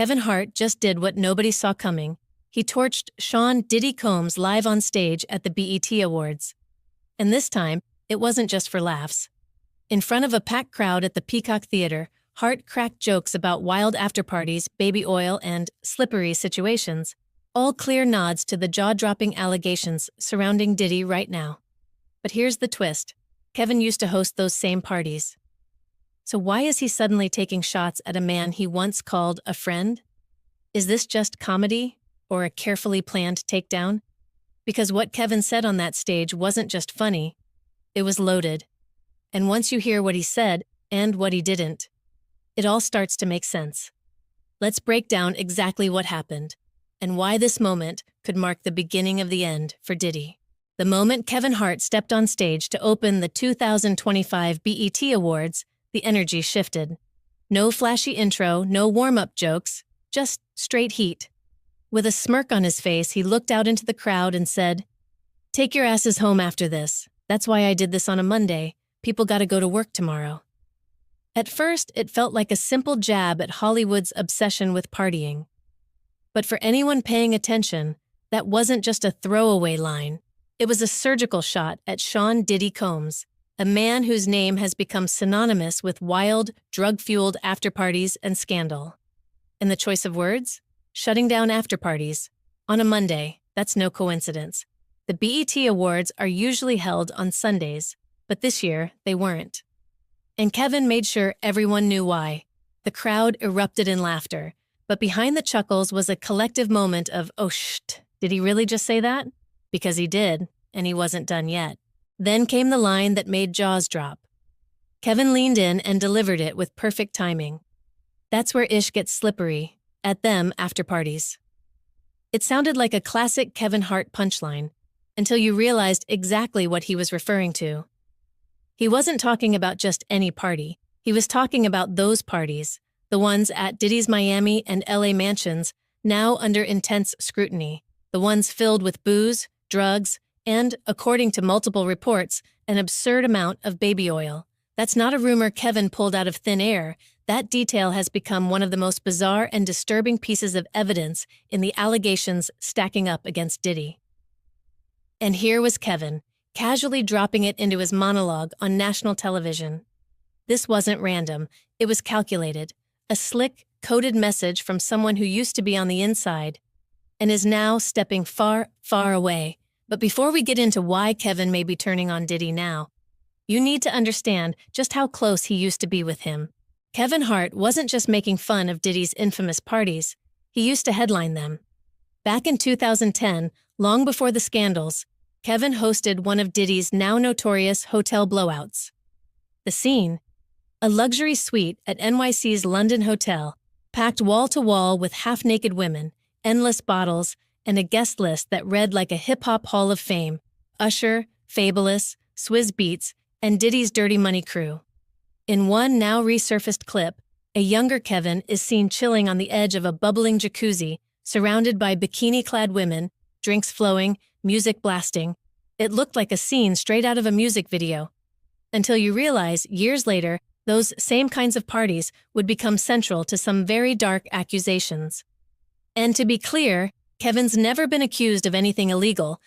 Kevin Hart just did what nobody saw coming. He torched Sean "Diddy" Combs live on stage at the BET Awards. And this time, it wasn't just for laughs. In front of a packed crowd at the Peacock Theater, Hart cracked jokes about wild after-parties, baby oil, and slippery situations, all clear nods to the jaw-dropping allegations surrounding Diddy right now. But here's the twist. Kevin used to host those same parties. So why is he suddenly taking shots at a man he once called a friend? Is this just comedy or a carefully planned takedown? Because what Kevin said on that stage wasn't just funny, it was loaded. And once you hear what he said and what he didn't, it all starts to make sense. Let's break down exactly what happened and why this moment could mark the beginning of the end for Diddy. The moment Kevin Hart stepped on stage to open the 2025 BET Awards, the energy shifted. No flashy intro, no warm-up jokes, just straight heat. With a smirk on his face, he looked out into the crowd and said, "Take your asses home after this. That's why I did this on a Monday. People gotta go to work tomorrow." At first, it felt like a simple jab at Hollywood's obsession with partying. But for anyone paying attention, that wasn't just a throwaway line. It was a surgical shot at Sean "Diddy" Combs, a man whose name has become synonymous with wild, drug-fueled after-parties and scandal. And the choice of words? Shutting down after-parties. On a Monday, that's no coincidence. The BET Awards are usually held on Sundays, but this year, they weren't. And Kevin made sure everyone knew why. The crowd erupted in laughter, but behind the chuckles was a collective moment of, "Oh, did he really just say that?" Because he did, and he wasn't done yet. Then came the line that made jaws drop. Kevin leaned in and delivered it with perfect timing. That's where ish gets slippery, at them after parties. It sounded like a classic Kevin Hart punchline, until you realized exactly what he was referring to. He wasn't talking about just any party. He was talking about those parties, the ones at Diddy's Miami and LA mansions, now under intense scrutiny, the ones filled with booze, drugs, and, according to multiple reports, an absurd amount of baby oil. That's not a rumor Kevin pulled out of thin air. That detail has become one of the most bizarre and disturbing pieces of evidence in the allegations stacking up against Diddy. And here was Kevin, casually dropping it into his monologue on national television. This wasn't random. It was calculated. A slick, coded message from someone who used to be on the inside and is now stepping far, far away. But before we get into why Kevin may be turning on Diddy now, you need to understand just how close he used to be with him. Kevin Hart wasn't just making fun of Diddy's infamous parties. He used to headline them. Back in 2010, long before the scandals, Kevin hosted one of Diddy's now notorious hotel blowouts. The scene? A luxury suite at NYC's London Hotel, packed wall-to-wall with half-naked women, endless bottles, and a guest list that read like a hip-hop hall of fame: Usher, Fabulous, Swizz Beatz, and Diddy's Dirty Money crew. In one now resurfaced clip, a younger Kevin is seen chilling on the edge of a bubbling jacuzzi, surrounded by bikini-clad women, drinks flowing, music blasting. It looked like a scene straight out of a music video. Until you realize, years later, those same kinds of parties would become central to some very dark accusations. And to be clear, Kevin's never been accused of anything illegal,